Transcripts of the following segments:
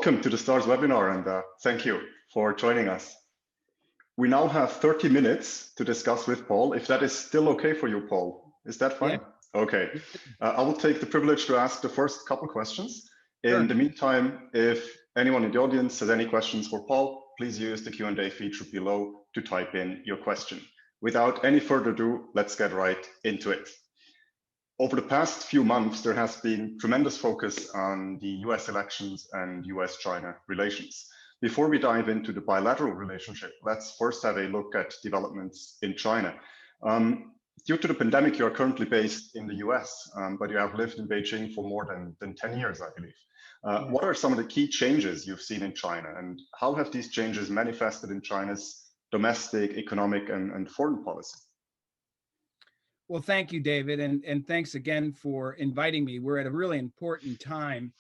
Welcome to the STARS webinar, and thank you for joining us. We now have 30 minutes to discuss with Paul, if that is still okay for you, Paul. Is that fine? Yeah. Okay. I will take the privilege to ask the first couple questions. In the meantime, if anyone in the audience has any questions for Paul, please use the Q&A feature below to type in your question. Without any further ado, let's get right into it. Over the past few months, there has been tremendous focus on the US elections and US-China relations. Before we dive into the bilateral relationship, let's first have a look at developments in China. Due to the pandemic, you are currently based in the US, but you have lived in Beijing for more than 10 years, I believe. What are some of the key changes you've seen in China, and how have these changes manifested in China's domestic, economic, and foreign policy? Well, thank you, David, and thanks again for inviting me. We're at a really important time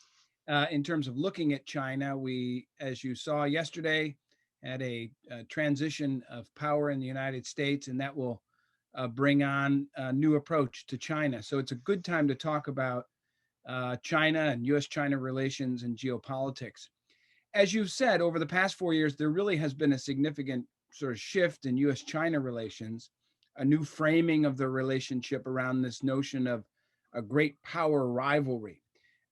in terms of looking at China. We, as you saw yesterday, had a transition of power in the United States, and that will bring on a new approach to China. So it's a good time to talk about China and US-China relations and geopolitics. As you've said, over the past 4 years, there really has been a significant sort of shift in US-China relations, a new framing of the relationship around this notion of a great power rivalry.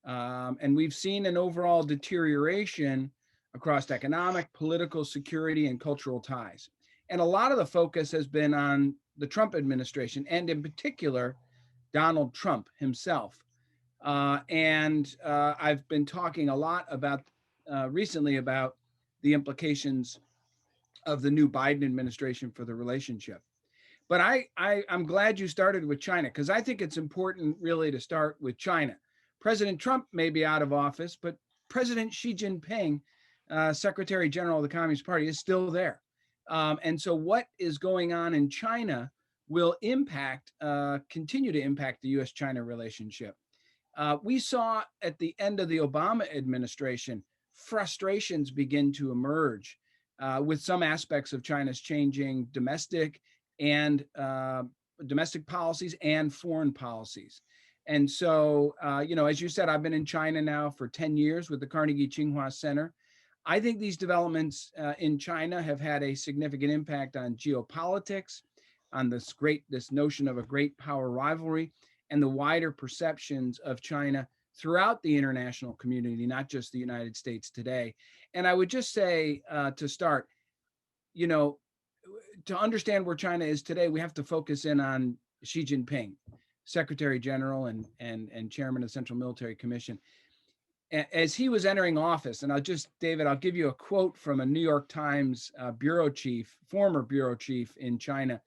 And we've seen an overall deterioration across economic, political, security, and cultural ties. And a lot of the focus has been on the Trump administration, and in particular, Donald Trump himself. I've been talking a lot about recently about the implications of the new Biden administration for the relationship. But I'm glad you started with China, because I think it's important really to start with China. President Trump may be out of office, but President Xi Jinping, Secretary General of the Communist Party, is still there. And so what is going on in China will impact, continue to impact the US-China relationship. We saw at the end of the Obama administration, frustrations begin to emerge with some aspects of China's changing domestic policies and foreign policies. And so, as you said, I've been in China now for 10 years with the Carnegie-Tsinghua Center. I think these developments in China have had a significant impact on geopolitics, on this notion of a great power rivalry, and the wider perceptions of China throughout the international community, not just the United States today. And I would just say to start, to understand where China is today, we have to focus in on Xi Jinping, Secretary General and Chairman of the Central Military Commission. As he was entering office, and David, I'll give you a quote from a New York Times bureau chief, former bureau chief in China,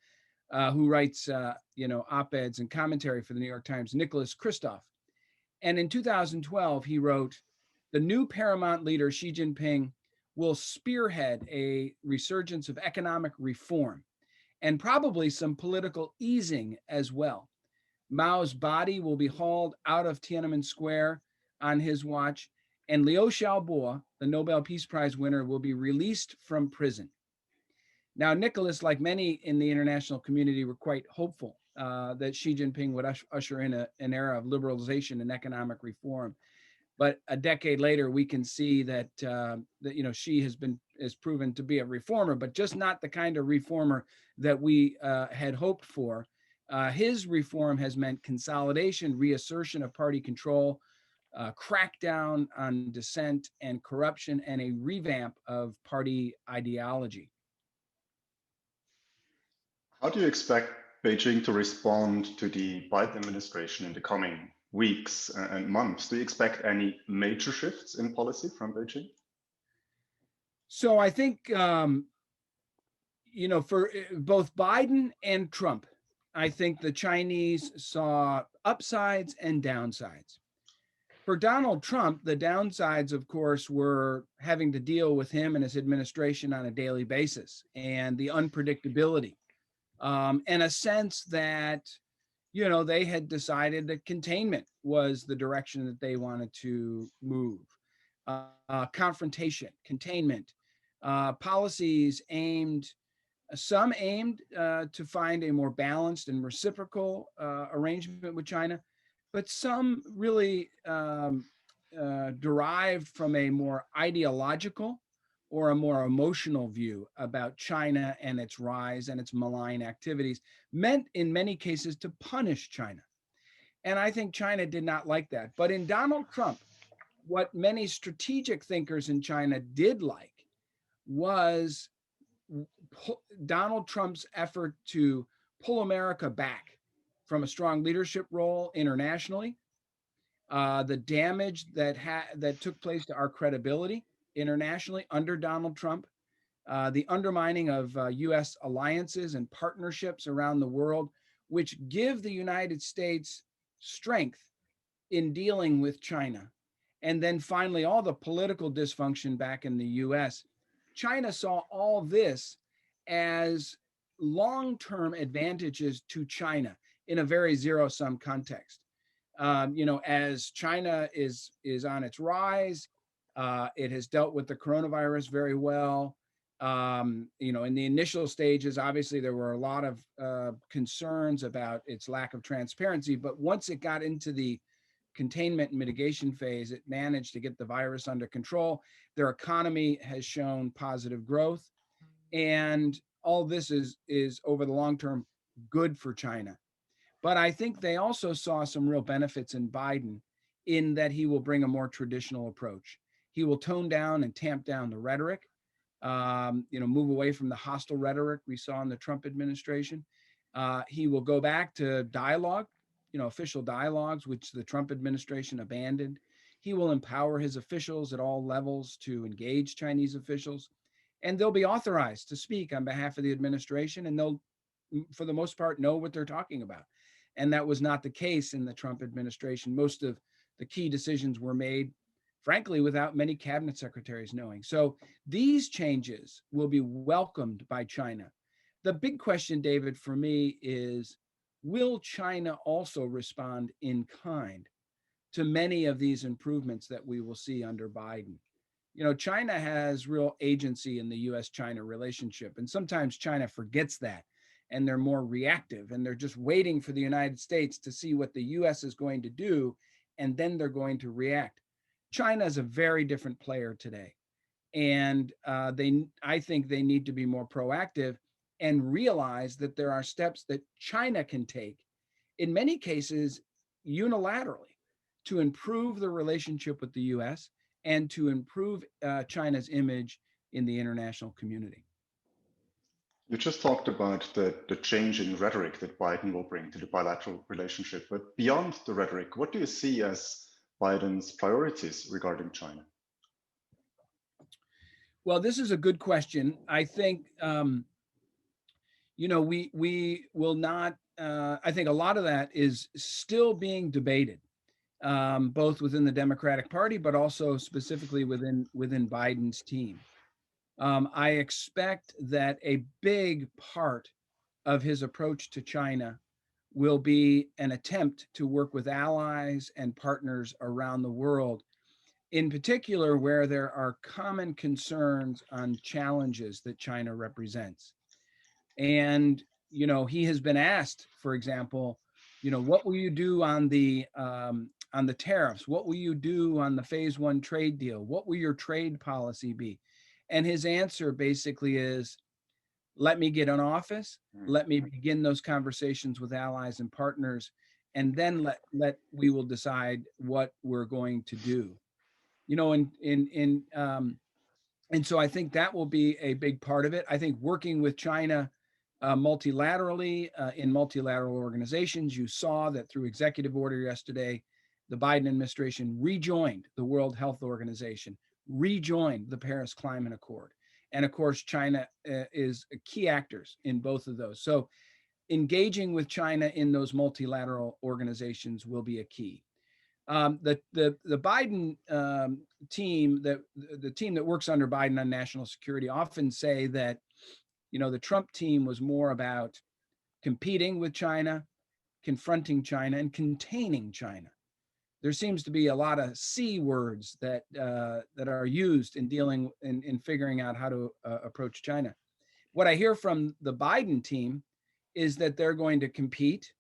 who writes, op-eds and commentary for the New York Times, Nicholas Kristof. And in 2012, he wrote, "The new paramount leader, Xi Jinping, will spearhead a resurgence of economic reform and probably some political easing as well. Mao's body will be hauled out of Tiananmen Square on his watch, and Liu Xiaobo, the Nobel Peace Prize winner, will be released from prison." Now, Nicholas, like many in the international community, were quite hopeful that Xi Jinping would usher in an era of liberalization and economic reform. But a decade later, we can see that Xi has proven to be a reformer, but just not the kind of reformer that we had hoped for. His reform has meant consolidation, reassertion of party control, crackdown on dissent and corruption, and a revamp of party ideology. How do you expect Beijing to respond to the Biden administration in the coming weeks and months? Do you expect any major shifts in policy from Beijing? So I think, for both Biden and Trump, I think the Chinese saw upsides and downsides. For Donald Trump, the downsides, of course, were having to deal with him and his administration on a daily basis, and the unpredictability, and a sense that they had decided that containment was the direction that they wanted to move. Confrontation, containment, policies some aimed to find a more balanced and reciprocal arrangement with China, but some really derived from a more ideological or a more emotional view about China and its rise and its malign activities, meant in many cases to punish China. And I think China did not like that. But in Donald Trump, what many strategic thinkers in China did like was Donald Trump's effort to pull America back from a strong leadership role internationally, the damage that took place to our credibility internationally under Donald Trump, the undermining of U.S. alliances and partnerships around the world, which give the United States strength in dealing with China. And then finally, all the political dysfunction back in the US. China saw all this as long-term advantages to China in a very zero-sum context. As China is on its rise, it has dealt with the coronavirus very well. In the initial stages, obviously there were a lot of concerns about its lack of transparency, but once it got into the containment and mitigation phase, it managed to get the virus under control. Their economy has shown positive growth, and all this is over the long term good for China. But I think they also saw some real benefits in Biden in that he will bring a more traditional approach. He will tone down and tamp down the rhetoric, move away from the hostile rhetoric we saw in the Trump administration. He will go back to dialogue, official dialogues, which the Trump administration abandoned. He will empower his officials at all levels to engage Chinese officials, and they'll be authorized to speak on behalf of the administration, and they'll, for the most part, know what they're talking about. And that was not the case in the Trump administration. Most of the key decisions were made, frankly, without many cabinet secretaries knowing. So these changes will be welcomed by China. The big question, David, for me is, will China also respond in kind to many of these improvements that we will see under Biden? China has real agency in the U.S.-China relationship, and sometimes China forgets that, and they're more reactive, and they're just waiting for the United States to see what the U.S. is going to do, and then they're going to react. China is a very different player today, and I think they need to be more proactive and realize that there are steps that China can take, in many cases unilaterally, to improve the relationship with the US and to improve China's image in the international community. You just talked about the change in rhetoric that Biden will bring to the bilateral relationship, but beyond the rhetoric, what do you see as Biden's priorities regarding China? Well, this is a good question. I think we will not. I think a lot of that is still being debated, both within the Democratic Party, but also specifically within Biden's team. I expect that a big part of his approach to China will be an attempt to work with allies and partners around the world, in particular where there are common concerns on challenges that China represents. And, he has been asked, for example, what will you do on the tariffs? What will you do on the phase one trade deal? What will your trade policy be? And his answer basically is, let me get in office, let me begin those conversations with allies and partners, and then we will decide what we're going to do. And so I think that will be a big part of it. I think working with China multilaterally in multilateral organizations, you saw that through executive order yesterday, the Biden administration rejoined the World Health Organization, rejoined the Paris Climate Accord. And of course, China is key actors in both of those. So engaging with China in those multilateral organizations will be a key. The Biden team, the team that works under Biden on national security, often say that the Trump team was more about competing with China, confronting China, and containing China. There seems to be a lot of C words that are used in dealing in figuring out how to approach China. What I hear from the Biden team is that they're going to compete,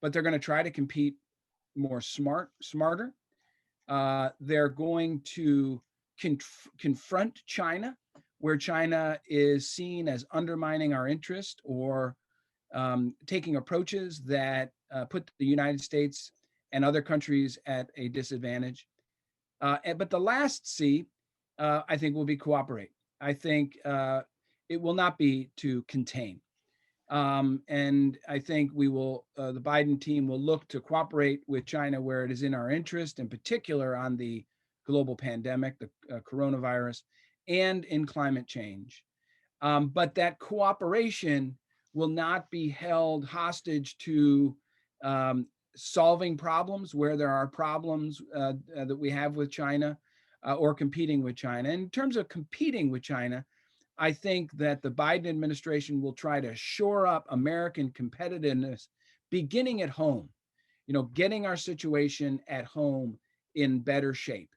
but they're going to try to compete more smarter. They're going to confront China, where China is seen as undermining our interest or taking approaches that put the United States and other countries at a disadvantage. But the last C, I think, will be cooperate. I think it will not be to contain. And I think we will, the Biden team will look to cooperate with China where it is in our interest, in particular on the global pandemic, the coronavirus, and in climate change. But that cooperation will not be held hostage to solving problems where there are problems that we have with China or competing with China. In terms of competing with China, I think that the Biden administration will try to shore up American competitiveness beginning at home, getting our situation at home in better shape.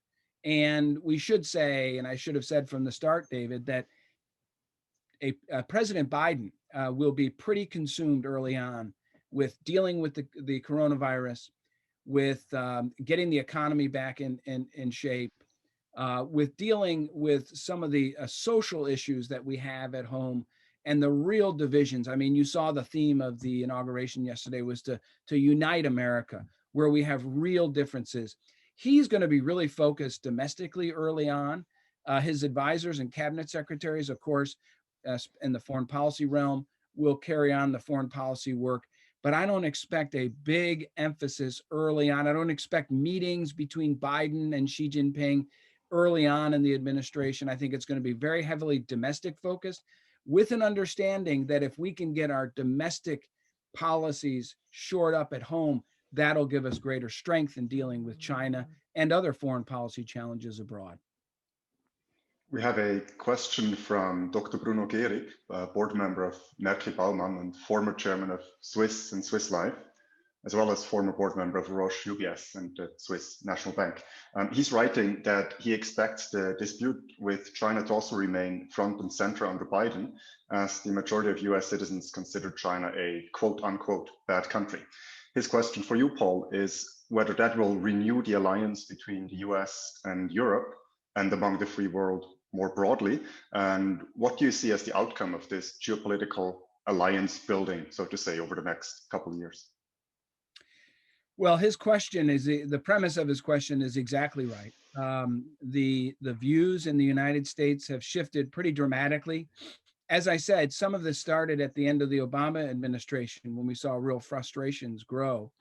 And we should say, and I should have said from the start, David, that President Biden will be pretty consumed early on with dealing with the coronavirus, with getting the economy back in shape, with dealing with some of the social issues that we have at home and the real divisions. I mean, you saw the theme of the inauguration yesterday was to unite America, where we have real differences. He's going to be really focused domestically early on. His advisors and cabinet secretaries, of course, in the foreign policy realm, will carry on the foreign policy work. But I don't expect a big emphasis early on. I don't expect meetings between Biden and Xi Jinping early on in the administration. I think it's going to be very heavily domestic focused, with an understanding that if we can get our domestic policies shored up at home, that'll give us greater strength in dealing with China and other foreign policy challenges abroad. We have a question from Dr. Bruno Gehrig, a board member of Merkel Baumann and former chairman of Swiss and Swiss Life, as well as former board member of Roche UBS and the Swiss National Bank. He's writing that he expects the dispute with China to also remain front and center under Biden, as the majority of US citizens consider China a quote unquote bad country. His question for you, Paul, is whether that will renew the alliance between the US and Europe and among the free world more broadly. And what do you see as the outcome of this geopolitical alliance building, so to say, over the next couple of years? Well, his question is, the premise of his question is exactly right. The views in the United States have shifted pretty dramatically. As I said, some of this started at the end of the Obama administration when we saw real frustrations grow.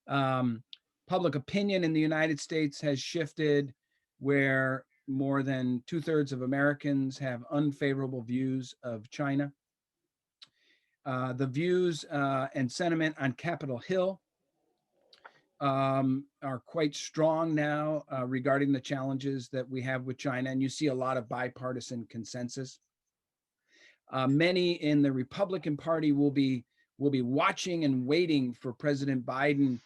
Public opinion in the United States has shifted where more than 2/3 of Americans have unfavorable views of China. The views and sentiment on Capitol Hill are quite strong now regarding the challenges that we have with China, and you see a lot of bipartisan consensus. Many in the Republican Party will be watching and waiting for President Biden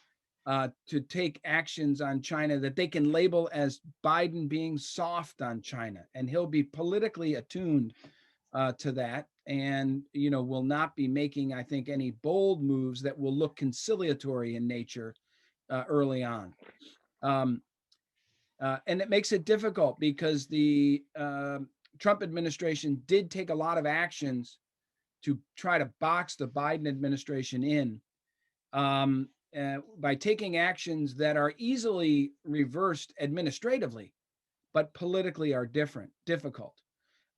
to take actions on China that they can label as Biden being soft on China, and he'll be politically attuned to that, and will not be making, I think, any bold moves that will look conciliatory in nature early on. And it makes it difficult because the Trump administration did take a lot of actions to try to box the Biden administration in by taking actions that are easily reversed administratively, but politically are difficult.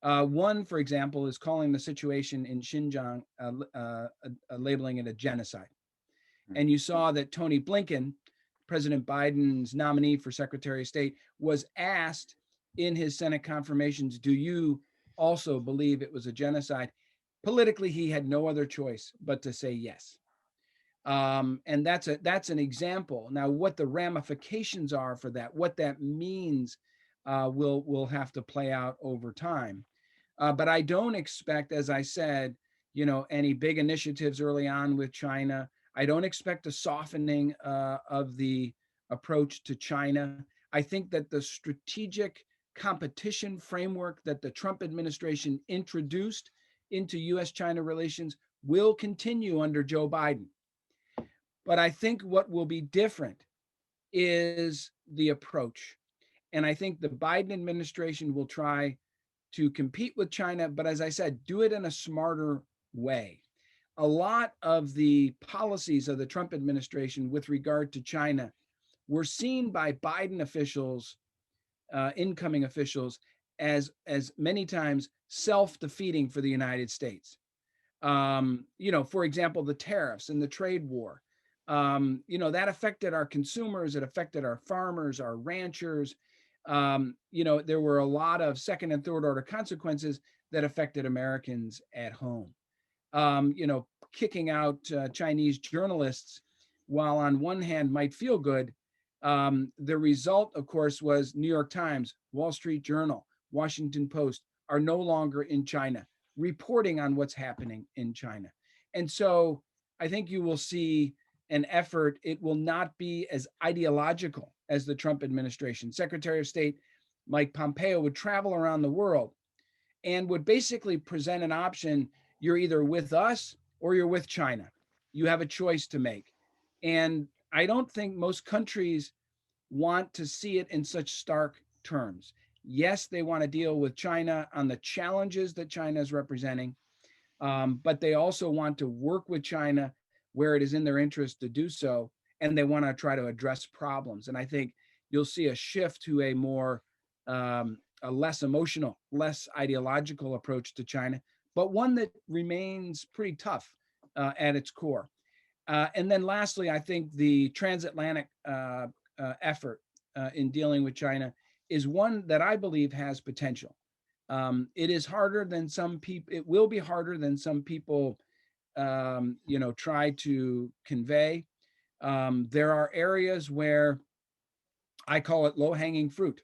One, for example, is calling the situation in Xinjiang, labeling it a genocide. And you saw that Tony Blinken, President Biden's nominee for Secretary of State, was asked in his Senate confirmations, do you also believe it was a genocide? Politically, he had no other choice but to say yes. And that's an example. Now, what the ramifications are for that, what that means, will have to play out over time. But I don't expect, as I said, any big initiatives early on with China. I don't expect a softening of the approach to China. I think that the strategic competition framework that the Trump administration introduced into U.S.-China relations will continue under Joe Biden. But I think what will be different is the approach. And I think the Biden administration will try to compete with China, but as I said, do it in a smarter way. A lot of the policies of the Trump administration with regard to China were seen by Biden officials, incoming officials, as many times self-defeating for the United States. For example, the tariffs and the trade war. That affected our consumers, it affected our farmers, our ranchers. There were a lot of second and third order consequences that affected Americans at home. Kicking out Chinese journalists, while on one hand might feel good, the result, of course, was New York Times, Wall Street Journal, Washington Post are no longer in China, reporting on what's happening in China. And so I think you will see an effort. It will not be as ideological as the Trump administration. Secretary of State Mike Pompeo would travel around the world and would basically present an option. You're either with us or you're with China. You have a choice to make. And I don't think most countries want to see it in such stark terms. Yes, they want to deal with China on the challenges that China is representing, but they also want to work with China where it is in their interest to do so, and they want to try to address problems. And I think you'll see a shift to a more, a less emotional, less ideological approach to China, but one that remains pretty tough at its core. And then lastly, I think the transatlantic effort in dealing with China is one that I believe has potential. It is harder than some people, it will be harder than some people, try to convey. There are areas where I call it low-hanging fruit,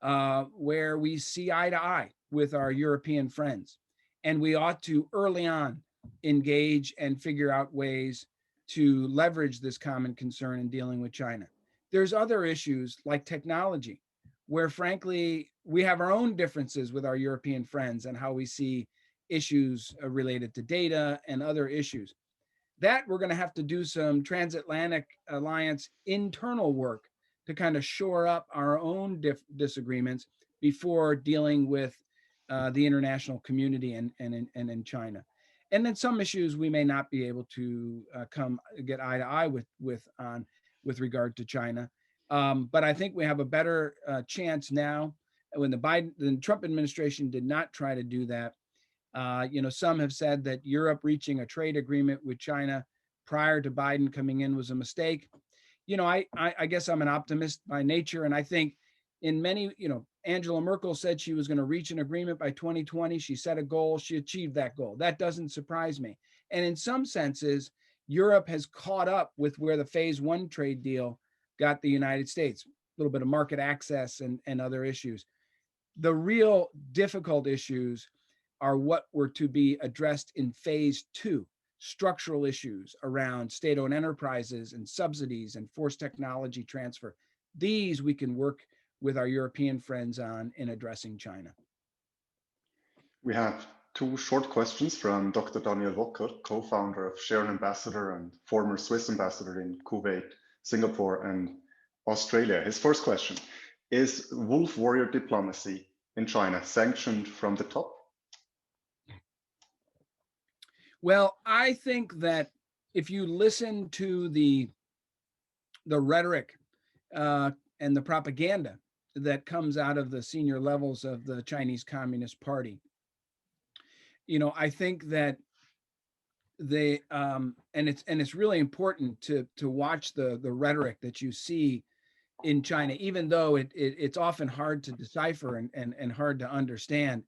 where we see eye to eye with our European friends. And we ought to early on engage and figure out ways to leverage this common concern in dealing with China. There's other issues like technology, where frankly, we have our own differences with our European friends and how we see issues related to data and other issues. That we're going to have to do some transatlantic alliance internal work to kind of shore up our own disagreements before dealing with the international community and in China. And then some issues we may not be able to get eye to eye with regard to China. But I think we have a better chance now. When the Trump administration did not try to do that, some have said that Europe reaching a trade agreement with China prior to Biden coming in was a mistake. I guess I'm an optimist by nature, and I think in many, Angela Merkel said she was going to reach an agreement by 2020. She set a goal, she achieved that goal. That doesn't surprise me. And in some senses, Europe has caught up with where the phase one trade deal got the United States, a little bit of market access and other issues. The real difficult issues are what were to be addressed in phase two, structural issues around state-owned enterprises and subsidies and forced technology transfer. These we can work with our European friends on in addressing China. We have two short questions from Dr. Daniel Walker, co-founder of Sharon Ambassador and former Swiss ambassador in Kuwait, Singapore, and Australia. His first question: is wolf warrior diplomacy in China sanctioned from the top? Well, I think that if you listen to the rhetoric and the propaganda that comes out of the senior levels of the Chinese Communist Party, I think that they and it's really important to watch the rhetoric that you see in China, even though it's often hard to decipher and hard to understand.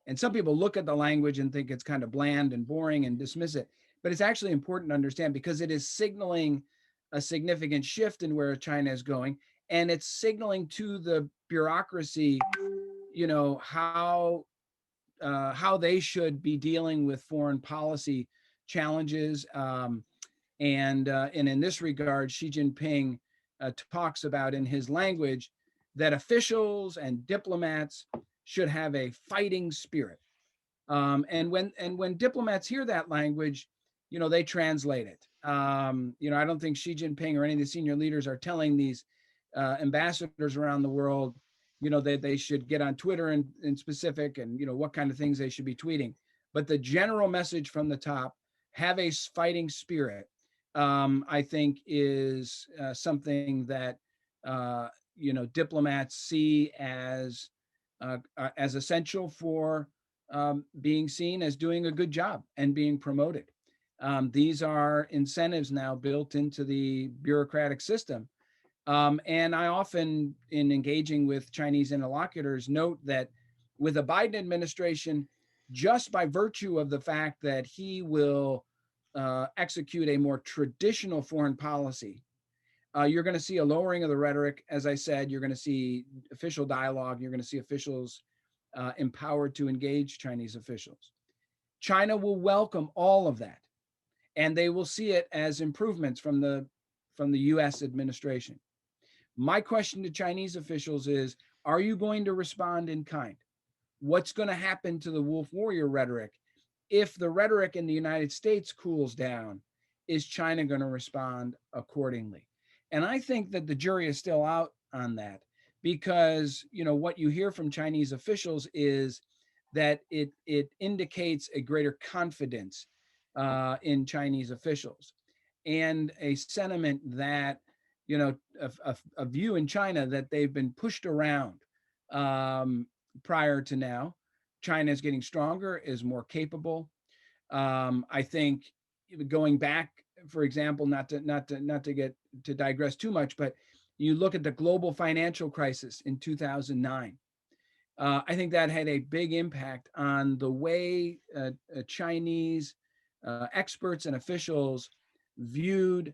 And some people look at the language and think it's kind of bland and boring and dismiss it, but it's actually important to understand because it is signaling a significant shift in where China is going, and it's signaling to the bureaucracy, how they should be dealing with foreign policy challenges. And in this regard, Xi Jinping talks about in his language that officials and diplomats should have a fighting spirit. And when diplomats hear that language, they translate it. I don't think Xi Jinping or any of the senior leaders are telling these ambassadors around the world, they should get on Twitter in specific, and what kind of things they should be tweeting. But the general message from the top, have a fighting spirit, I think is something that diplomats see as essential for being seen as doing a good job and being promoted. These are incentives now built into the bureaucratic system. And I often, in engaging with Chinese interlocutors, note that with a Biden administration, just by virtue of the fact that he will execute a more traditional foreign policy, you're going to see a lowering of the rhetoric. As I said, you're going to see official dialogue. You're going to see officials empowered to engage Chinese officials. China will welcome all of that, and they will see it as improvements from the U.S. administration. My question to Chinese officials is, are you going to respond in kind? What's going to happen to the wolf warrior rhetoric? If the rhetoric in the United States cools down, is China going to respond accordingly? And I think that the jury is still out on that, because what you hear from Chinese officials is that it indicates a greater confidence in Chinese officials, and a sentiment that a view in China that they've been pushed around prior to now. China is getting stronger, is more capable. I think going back, for example, not to digress too much, but you look at the global financial crisis in 2009. I think that had a big impact on the way Chinese experts and officials viewed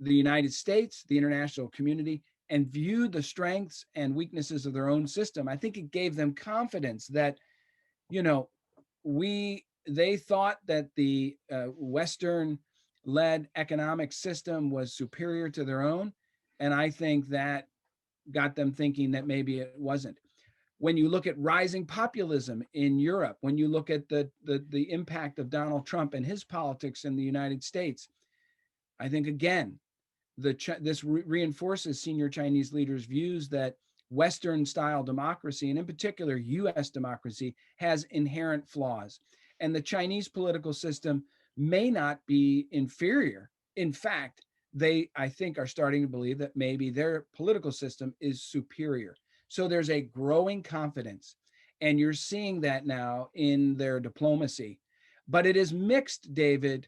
the United States, the international community, and viewed the strengths and weaknesses of their own system. I think it gave them confidence that, they thought that the Western-led economic system was superior to their own, and I think that got them thinking that maybe it wasn't. When you look at rising populism in Europe, when you look at the impact of Donald Trump and his politics in the United States, I think again, this reinforces senior Chinese leaders' views that Western-style democracy, and in particular U.S. democracy, has inherent flaws. And the Chinese political system may not be inferior. In fact, they, I think, are starting to believe that maybe their political system is superior. So there's a growing confidence, and you're seeing that now in their diplomacy. But it is mixed, David,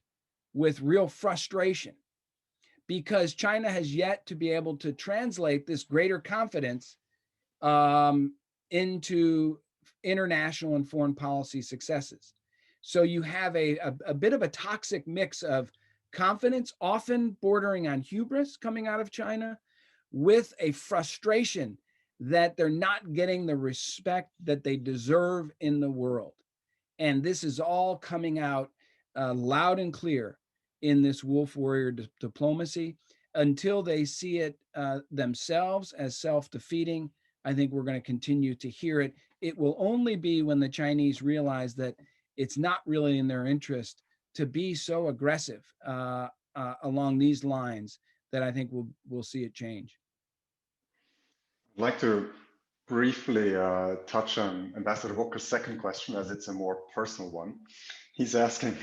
with real frustration, because China has yet to be able to translate this greater confidence into international and foreign policy successes. So you have a bit of a toxic mix of confidence, often bordering on hubris, coming out of China, with a frustration that they're not getting the respect that they deserve in the world. And this is all coming out loud and clear in this wolf warrior diplomacy. Until they see it themselves as self-defeating, I think we're going to continue to hear it. It will only be when the Chinese realize that it's not really in their interest to be so aggressive along these lines that I think we'll see it change. I'd like to briefly touch on Ambassador Walker's second question, as it's a more personal one. He's asking,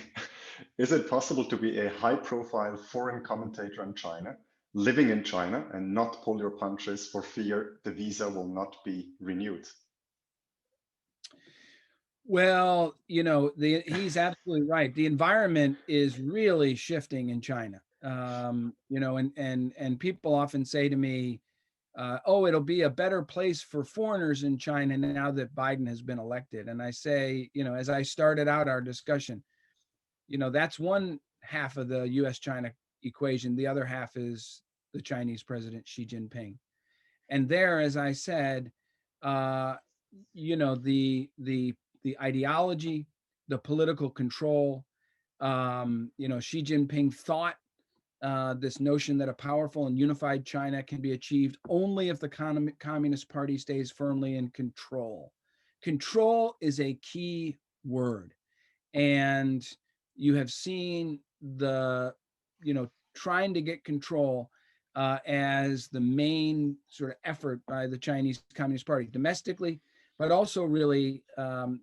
is it possible to be a high-profile foreign commentator in China, living in China, and not pull your punches for fear the visa will not be renewed? Well, he's absolutely right. The environment is really shifting in China. And people often say to me, oh, it'll be a better place for foreigners in China now that Biden has been elected. And I say, as I started out our discussion, that's one half of the U.S. China equation. The other half is the Chinese president, Xi Jinping. And there, as I said, the ideology, the political control, Xi Jinping thought this notion that a powerful and unified China can be achieved only if the Communist Party stays firmly in control. Control is a key word. And you have seen trying to get control as the main sort of effort by the Chinese Communist Party domestically, but also really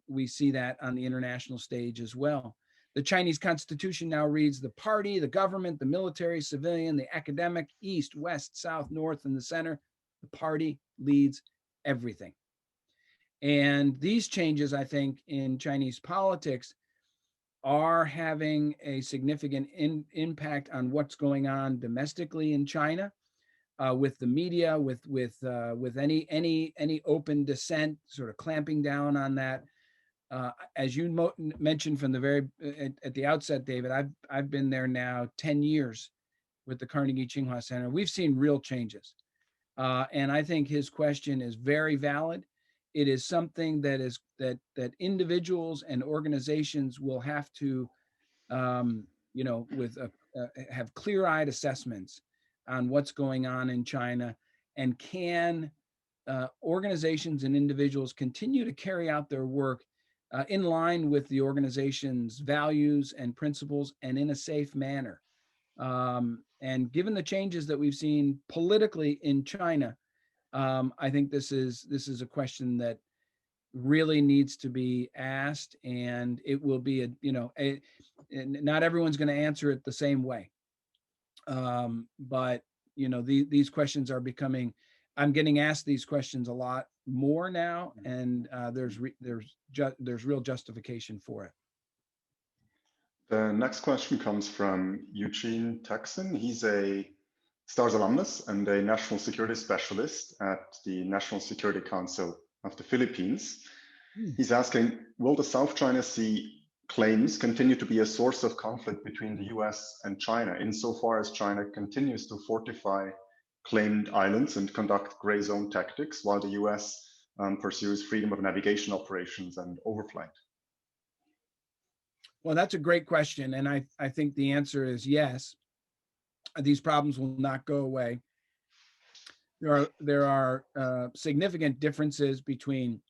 we see that on the international stage as well. The Chinese constitution now reads the party, the government, the military, civilian, the academic, east, west, south, north, and the center. The party leads everything. And these changes, I think, in Chinese politics are having a significant impact on what's going on domestically in China, with the media, with any open dissent, sort of clamping down on that. As you mentioned from the very at the outset, David, I've been there now 10 years with the Carnegie-Tsinghua Center. We've seen real changes, and I think his question is very valid. It is something that individuals and organizations will have to, have clear-eyed assessments on what's going on in China, and can organizations and individuals continue to carry out their work in line with the organization's values and principles and in a safe manner. And given the changes that we've seen politically in China, I think this is a question that really needs to be asked, and it will be not everyone's going to answer it the same way. But these questions are becoming. I'm getting asked these questions a lot more now, and there's real justification for it. The next question comes from Eugene Texan. He's a STARS alumnus and a national security specialist at the National Security Council of the Philippines. He's asking, will the South China Sea claims continue to be a source of conflict between the US and China, insofar as China continues to fortify claimed islands and conduct gray zone tactics, while the US pursues freedom of navigation operations and overflight? Well, that's a great question. And I think the answer is yes. These problems will not go away. There are significant differences between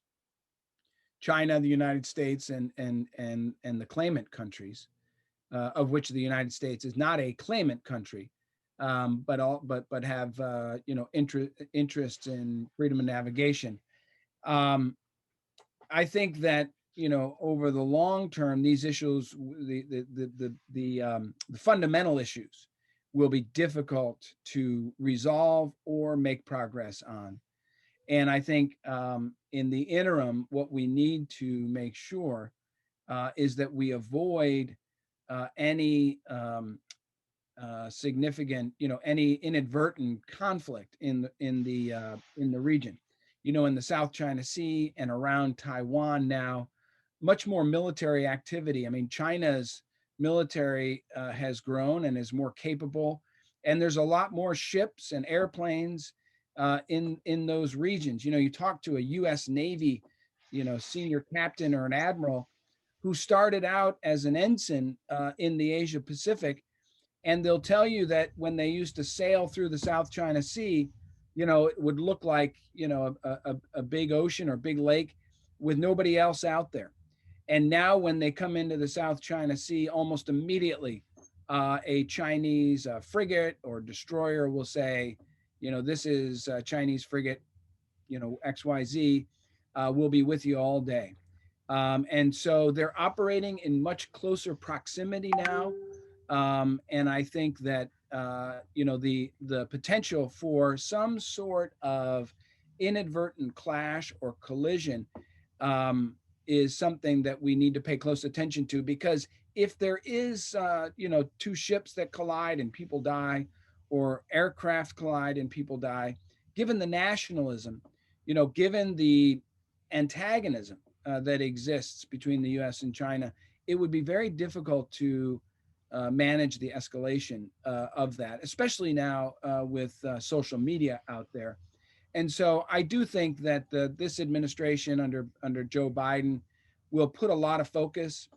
China, the United States, and the claimant countries, of which the United States is not a claimant country, but have interests in freedom of navigation. I think that over the long term, these issues, the fundamental issues, will be difficult to resolve or make progress on. And I think in the interim, what we need to make sure is that we avoid any significant, any inadvertent conflict in the region. In the South China Sea and around Taiwan now, much more military activity. I mean, China's military has grown and is more capable, and there's a lot more ships and airplanes in those regions. You talk to a U.S. Navy, senior captain or an admiral who started out as an ensign in the Asia Pacific, and they'll tell you that when they used to sail through the South China Sea, it would look like a big ocean or big lake with nobody else out there. And now when they come into the South China Sea, almost immediately a Chinese frigate or destroyer will say, this is a Chinese frigate, XYZ, will be with you all day. And so they're operating in much closer proximity now. And I think that, the potential for some sort of inadvertent clash or collision is something that we need to pay close attention to, because if there is, two ships that collide and people die, or aircraft collide and people die, given the nationalism, given the antagonism that exists between the US and China, it would be very difficult to manage the escalation of that, especially now with social media out there. And so I do think that this administration under Joe Biden will put a lot of focus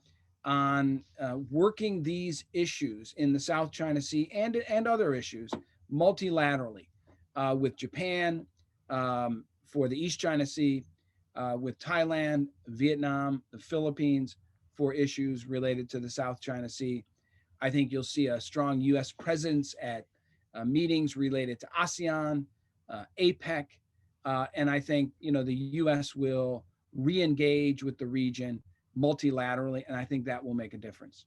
on working these issues in the South China Sea and other issues multilaterally with Japan for the East China Sea, with Thailand, Vietnam, the Philippines for issues related to the South China Sea. I think you'll see a strong U.S. presence at meetings related to ASEAN, APEC, and I think the U.S. will re-engage with the region multilaterally, and I think that will make a difference.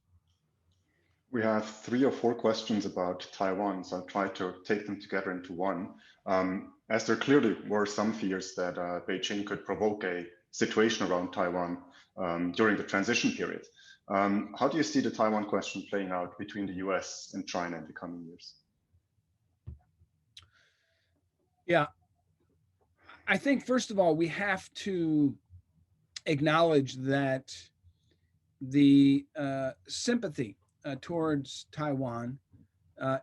We have 3 or 4 questions about Taiwan, so I'll try to take them together into one. As there clearly were some fears that Beijing could provoke a situation around Taiwan during the transition period. How do you see the Taiwan question playing out between the US and China in the coming years? Yeah, I think first of all, we have to acknowledge that the sympathy towards Taiwan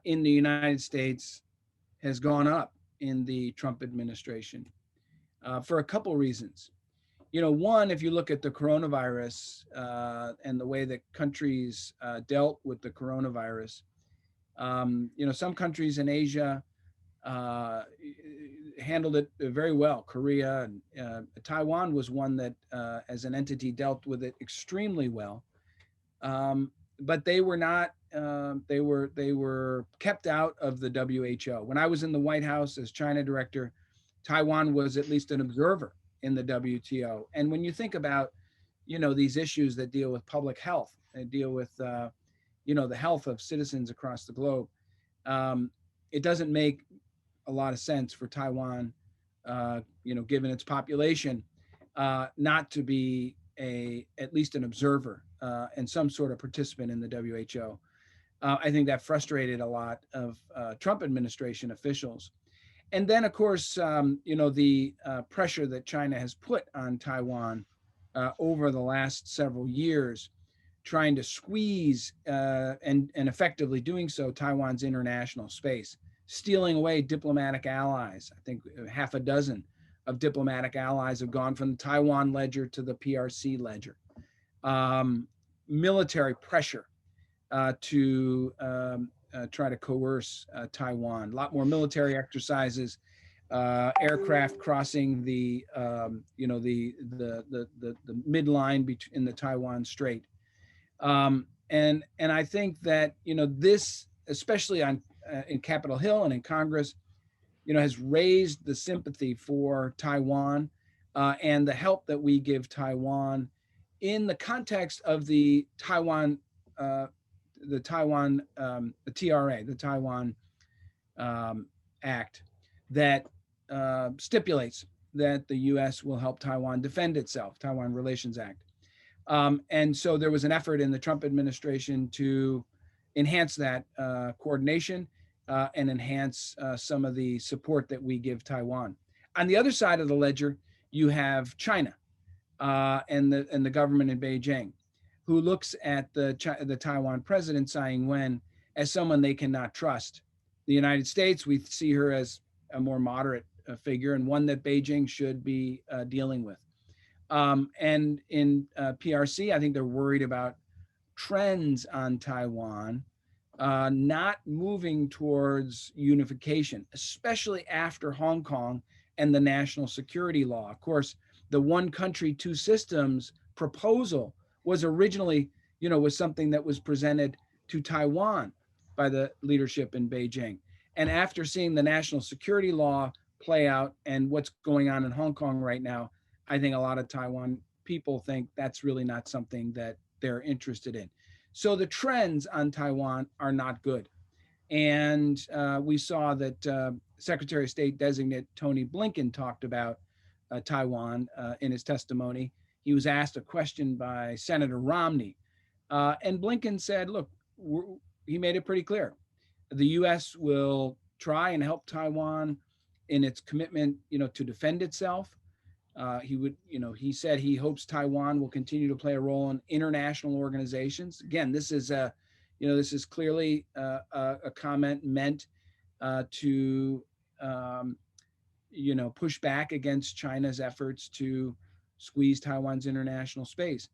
in the United States has gone up in the Trump administration for a couple reasons. One, if you look at the coronavirus and the way that countries dealt with the coronavirus, some countries in Asia handled it very well. Korea and Taiwan was one that, as an entity, dealt with it extremely well. But they were not. They were kept out of the WHO. When I was in the White House as China director, Taiwan was at least an observer in the WTO. And when you think about, these issues that deal with public health and deal with, the health of citizens across the globe, it doesn't make a lot of sense for Taiwan, given its population, not to be at least an observer and some sort of participant in the WHO. I think that frustrated a lot of Trump administration officials. And then, of course, the pressure that China has put on Taiwan over the last several years, trying to squeeze and effectively doing so Taiwan's international space, stealing away diplomatic allies. I think half a dozen of diplomatic allies have gone from the Taiwan ledger to the PRC ledger. Military pressure to try to coerce Taiwan. A lot more military exercises, aircraft crossing the midline in the Taiwan Strait, and I think that this, especially in Capitol Hill and in Congress, has raised the sympathy for Taiwan and the help that we give Taiwan in the context of the Taiwan TRA, the Taiwan Act, that stipulates that the U.S. will help Taiwan defend itself, Taiwan Relations Act. And so there was an effort in the Trump administration to enhance that coordination and enhance some of the support that we give Taiwan. On the other side of the ledger, you have China and the government in Beijing, who looks at the Taiwan president, Tsai Ing-wen, as someone they cannot trust. The United States, we see her as a more moderate figure and one that Beijing should be dealing with. And in PRC, I think they're worried about trends on Taiwan not moving towards unification, especially after Hong Kong and the national security law. Of course, the one country, two systems proposal was originally, was something that was presented to Taiwan by the leadership in Beijing. And after seeing the national security law play out and what's going on in Hong Kong right now, I think a lot of Taiwan people think that's really not something that they're interested in. So the trends on Taiwan are not good. And we saw that Secretary of State designate Tony Blinken talked about Taiwan in his testimony. He was asked a question by Senator Romney. And Blinken said, look, he made it pretty clear. The U.S. will try and help Taiwan in its commitment, to defend itself. He said he hopes Taiwan will continue to play a role in international organizations. Again, this is clearly a comment meant to, push back against China's efforts to squeeze Taiwan's international space.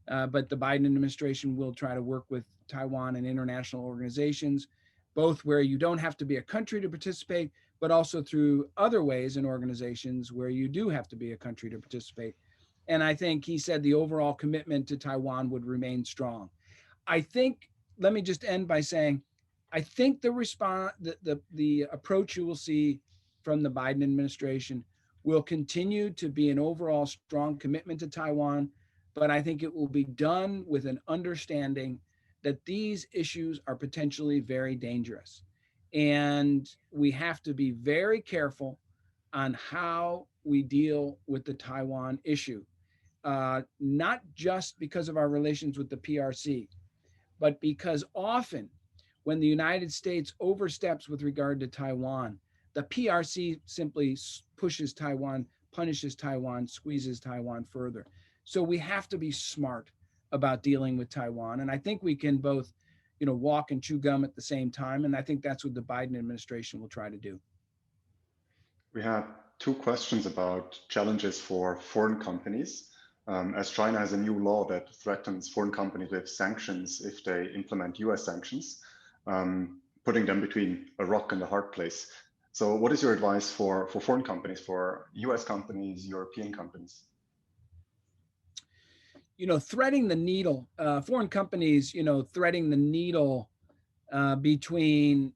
But the Biden administration will try to work with Taiwan and international organizations, both where you don't have to be a country to participate, but also through other ways in organizations where you do have to be a country to participate. And I think he said the overall commitment to Taiwan would remain strong. I think, let me just end by saying, I think the approach you will see from the Biden administration will continue to be an overall strong commitment to Taiwan, but I think it will be done with an understanding that these issues are potentially very dangerous. And we have to be very careful on how we deal with the Taiwan issue, not just because of our relations with the PRC, but because often when the United States oversteps with regard to Taiwan, the PRC simply pushes Taiwan, punishes Taiwan, squeezes Taiwan further. So we have to be smart about dealing with Taiwan. And I think we can both, walk and chew gum at the same time. And I think that's what the Biden administration will try to do. We had two questions about challenges for foreign companies. As China has a new law that threatens foreign companies with sanctions if they implement US sanctions, putting them between a rock and a hard place. So what is your advice for foreign companies, for US companies, European companies? Threading the needle, foreign companies, threading the needle between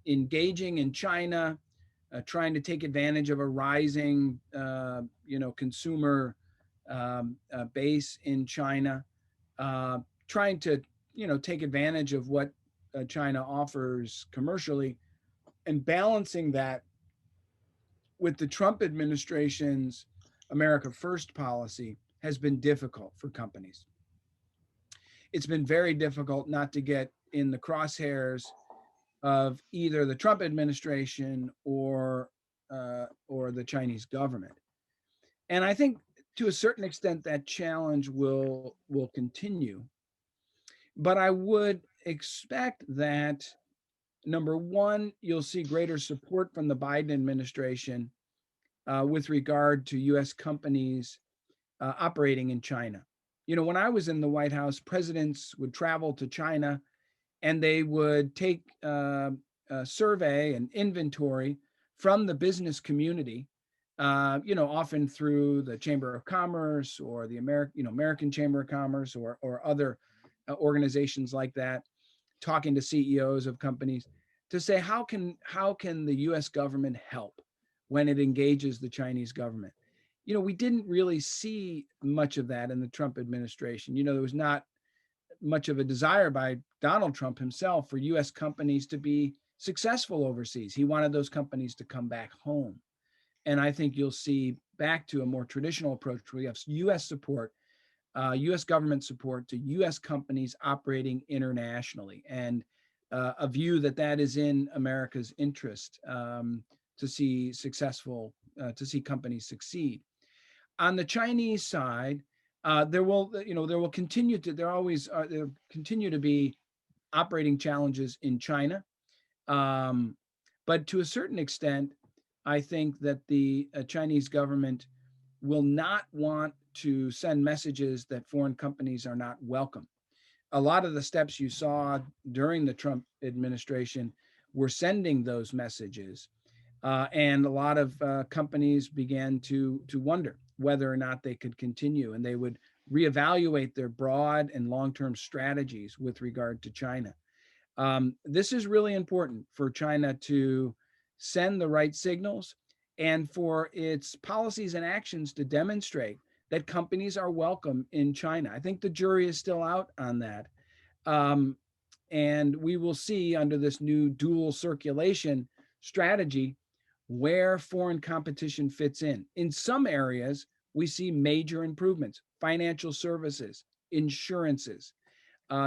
engaging in China, trying to take advantage of a rising, consumer base in China, trying to, take advantage of what China offers commercially, and balancing that with the Trump administration's America First policy has been difficult for companies. It's been very difficult not to get in the crosshairs of either the Trump administration or the Chinese government. And I think to a certain extent that challenge will continue. But I would expect that, number one, you'll see greater support from the Biden administration with regard to U.S. companies operating in China. When I was in the White House, presidents would travel to China and they would take a survey and inventory from the business community, often through the Chamber of Commerce or the American Chamber of Commerce or other organizations like that, talking to CEOs of companies to say, how can the U.S. government help when it engages the Chinese government? We didn't really see much of that in the Trump administration. There was not much of a desire by Donald Trump himself for U.S. companies to be successful overseas. He wanted those companies to come back home. And I think you'll see back to a more traditional approach where you have U.S. support, U.S. government support to U.S. companies operating internationally, and a view that is in America's interest to see companies succeed. On the Chinese side, there will continue to be operating challenges in China, but to a certain extent, I think that the Chinese government will not want to send messages that foreign companies are not welcome. A lot of the steps you saw during the Trump administration were sending those messages, and a lot of companies began to wonder whether or not they could continue, and they would reevaluate their broad and long-term strategies with regard to China. This is really important for China to send the right signals and for its policies and actions to demonstrate that companies are welcome in China. I think the jury is still out on that. And we will see under this new dual circulation strategy where foreign competition fits in. In some areas, we see major improvements: financial services, insurances.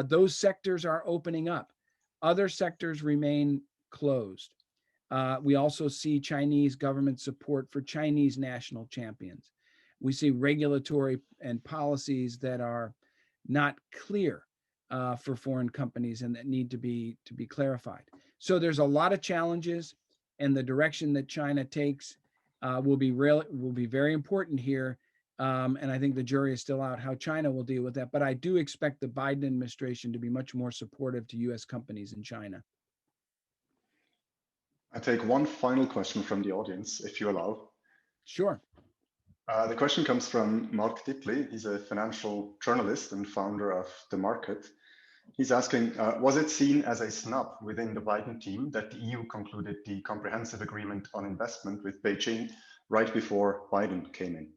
Those sectors are opening up. Other sectors remain closed. We also see Chinese government support for Chinese national champions. We see regulatory and policies that are not clear for foreign companies and that need to be clarified. So there's a lot of challenges, and the direction that China takes will be very important here. And I think the jury is still out how China will deal with that. But I do expect the Biden administration to be much more supportive to U.S. companies in China. I take one final question from the audience, if you allow. Sure. The question comes from Mark Dipley. He's a financial journalist and founder of The Market. He's asking, was it seen as a snub within the Biden team that the EU concluded the comprehensive agreement on investment with Beijing right before Biden came in?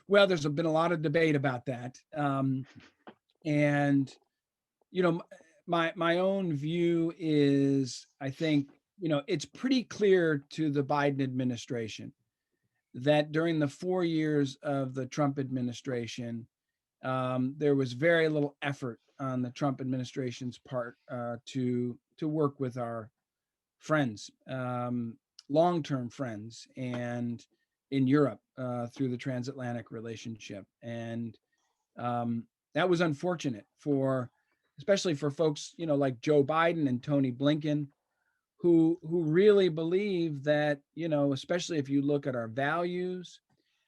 Well, there's been a lot of debate about that. And, you know, my own view is, I think, it's pretty clear to the Biden administration that during the 4 years of the Trump administration, there was very little effort on the Trump administration's part to work with our friends, long-term friends, and in Europe through the transatlantic relationship. And that was unfortunate especially for folks, like Joe Biden and Tony Blinken, who really believe that, especially if you look at our values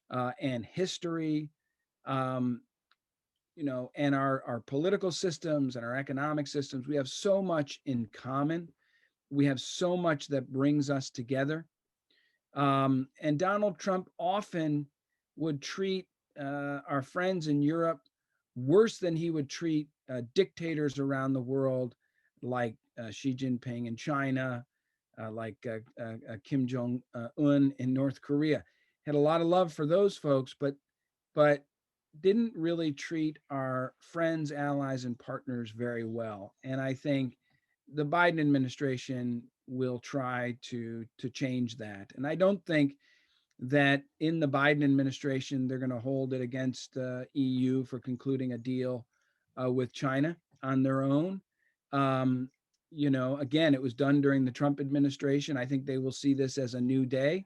and history, and our political systems and our economic systems, we have so much in common. We have so much that brings us together. And Donald Trump often would treat our friends in Europe worse than he would treat dictators around the world, like Xi Jinping in China, like Kim Jong-un in North Korea. Had a lot of love for those folks, but didn't really treat our friends, allies, and partners very well. And I think the Biden administration will try to change that. And I don't think that in the Biden administration they're going to hold it against EU for concluding a deal with China on their own. Again, it was done during the Trump administration. I think they will see this as a new day.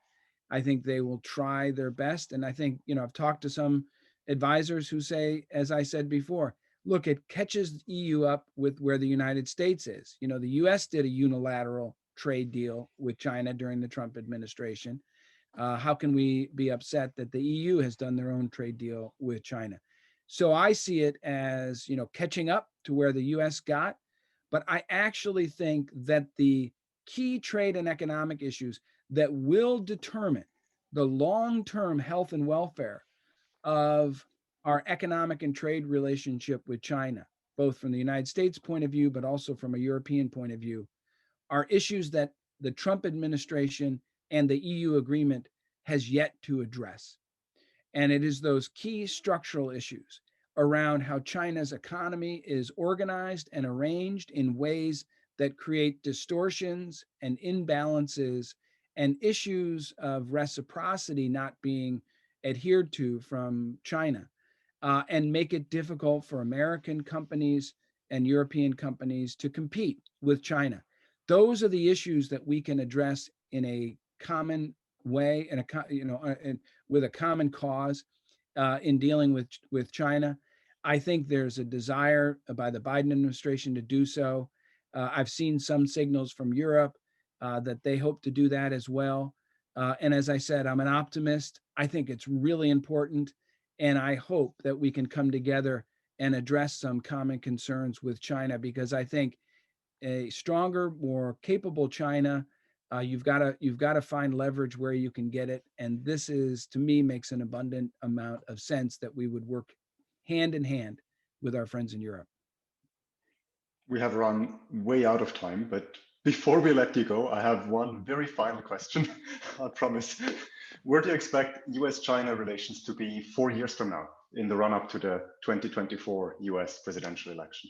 I think they will try their best. And I think, I've talked to some advisors who say, as I said before, look, it catches EU up with where the United States is. The US did a unilateral trade deal with China during the Trump administration. How can we be upset that the EU has done their own trade deal with China? So I see it as, catching up to where the US got. But I actually think that the key trade and economic issues that will determine the long-term health and welfare of our economic and trade relationship with China, both from the United States point of view, but also from a European point of view, are issues that the Trump administration and the EU agreement has yet to address. And it is those key structural issues around how China's economy is organized and arranged in ways that create distortions and imbalances and issues of reciprocity not being adhered to from China, and make it difficult for American companies and European companies to compete with China. Those are the issues that we can address in a common way, and with a common cause in dealing with China. I think there's a desire by the Biden administration to do so. I've seen some signals from Europe that they hope to do that as well. And as I said, I'm an optimist. I think it's really important. And I hope that we can come together and address some common concerns with China, because I think a stronger, more capable China, you've got to find leverage where you can get it. And this is, to me, makes an abundant amount of sense that we would work hand in hand with our friends in Europe. We have run way out of time, but before we let you go, I have one very final question, I promise. Where do you expect US-China relations to be 4 years from now in the run-up to the 2024 US presidential election?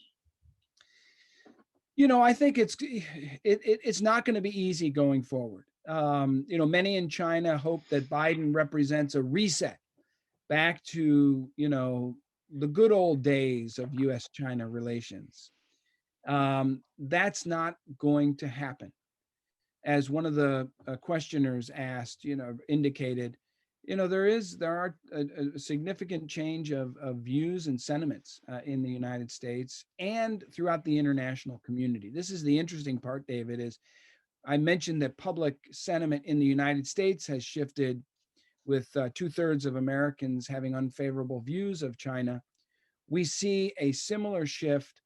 I think it's not going to be easy going forward. Many in China hope that Biden represents a reset back to, the good old days of US-China relations. That's not going to happen. As one of the questioners asked, indicated, there are a significant change of views and sentiments in the United States and throughout the international community. This is the interesting part, David, is I mentioned that public sentiment in the United States has shifted, with 2/3 of Americans having unfavorable views of China. We see a similar shift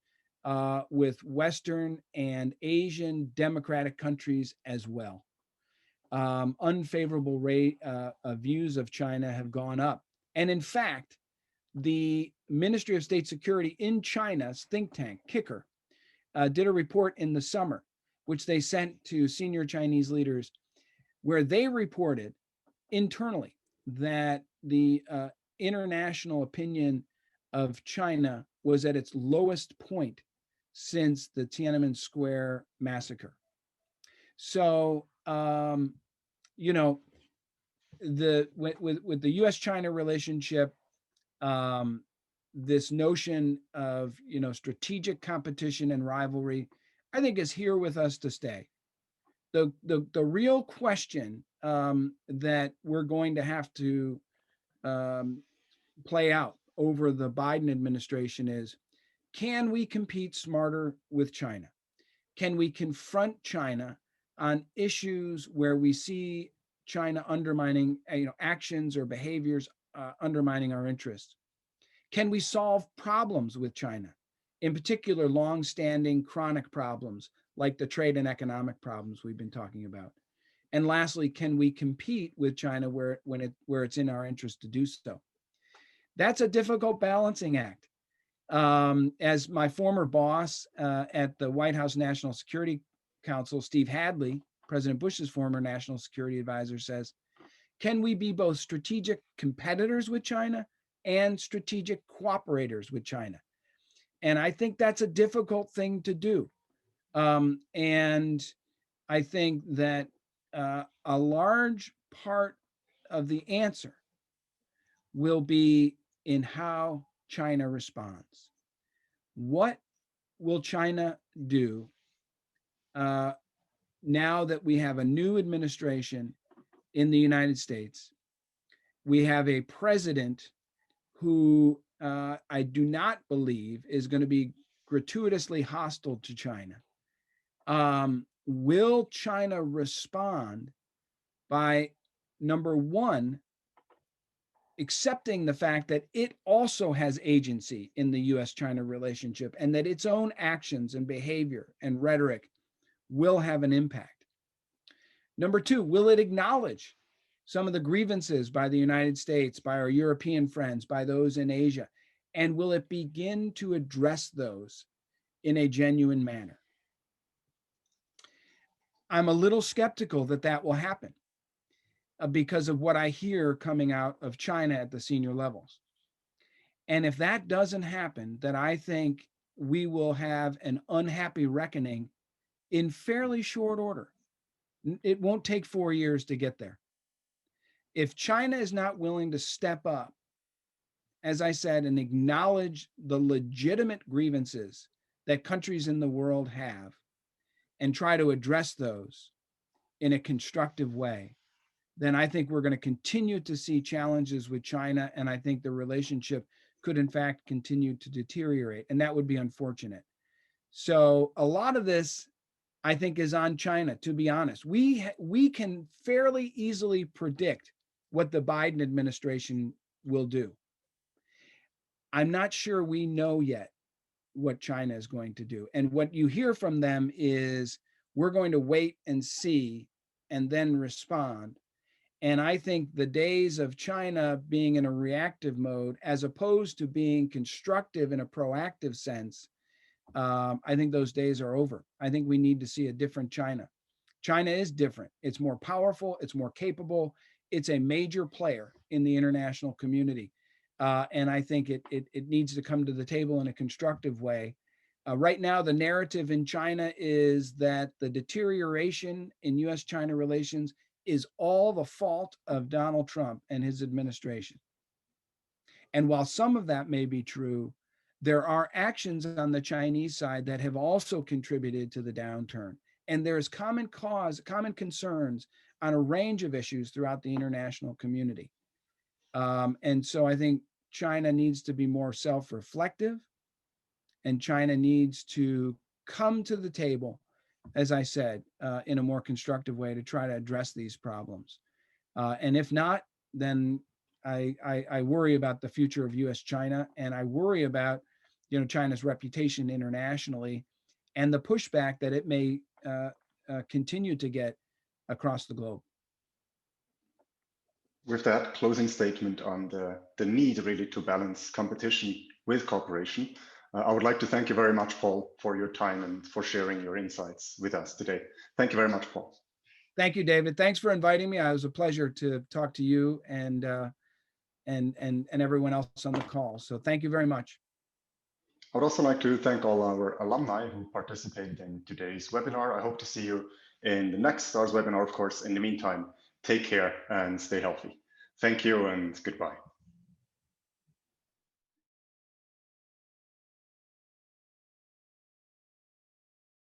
with Western and Asian democratic countries as well. Unfavorable views of China have gone up. And in fact, the Ministry of State Security in China's think tank, Kicker, did a report in the summer, which they sent to senior Chinese leaders, where they reported internally that the international opinion of China was at its lowest point since the Tiananmen Square massacre. So, you know, with the U.S.-China relationship, this notion of, you know, strategic competition and rivalry, I think is here with us to stay. The real question that we're going to have to play out over the Biden administration is, can we compete smarter with China? Can we confront China on issues where we see China undermining, actions or behaviors undermining our interests? Can we solve problems with China, in particular, long-standing chronic problems like the trade and economic problems we've been talking about? And lastly, can we compete with China where it's in our interest to do so? That's a difficult balancing act. As my former boss at the White House National Security Council, Steve Hadley, President Bush's former national security advisor, says, can we be both strategic competitors with China and strategic cooperators with China? And I think that's a difficult thing to do. And I think that a large part of the answer will be in how China responds. What will China do now that we have a new administration in the United States? We have a president who I do not believe is going to be gratuitously hostile to China. Will China respond by, number one, accepting the fact that it also has agency in the U.S.-China relationship and that its own actions and behavior and rhetoric will have an impact? Number two, will it acknowledge some of the grievances by the United States, by our European friends, by those in Asia? And will it begin to address those in a genuine manner? I'm a little skeptical that that will happen because of what I hear coming out of China at the senior levels. And if that doesn't happen, then I think we will have an unhappy reckoning in fairly short order. It won't take 4 years to get there. If China is not willing to step up, as I said, and acknowledge the legitimate grievances that countries in the world have and try to address those in a constructive way, then I think we're going to continue to see challenges with China. And I think the relationship could, in fact, continue to deteriorate. And that would be unfortunate. So a lot of this, I think, is on China, to be honest. We can fairly easily predict what the Biden administration will do. I'm not sure we know yet what China is going to do. And what you hear from them is, we're going to wait and see and then respond. And I think the days of China being in a reactive mode, as opposed to being constructive in a proactive sense, I think those days are over. I think we need to see a different China. China is different. It's more powerful. It's more capable. It's a major player in the international community. And I think it needs to come to the table in a constructive way. Right now, the narrative in China is that the deterioration in U.S.-China relations is all the fault of Donald Trump and his administration. And while some of that may be true, there are actions on the Chinese side that have also contributed to the downturn. And there's common concerns on a range of issues throughout the international community. And so I think China needs to be more self-reflective, and China needs to come to the table, as I said, in a more constructive way to try to address these problems. And if not, then I worry about the future of U.S.-China, and I worry about, China's reputation internationally and the pushback that it may continue to get across the globe. With that closing statement on the need really to balance competition with cooperation. I would like to thank you very much, Paul, for your time and for sharing your insights with us today. Thank you very much, Paul. Thank you, David. Thanks for inviting me. It was a pleasure to talk to you and everyone else on the call. So thank you very much. I would also like to thank all our alumni who participated in today's webinar. I hope to see you in the next STARS webinar, of course. In the meantime, take care and stay healthy. Thank you and goodbye.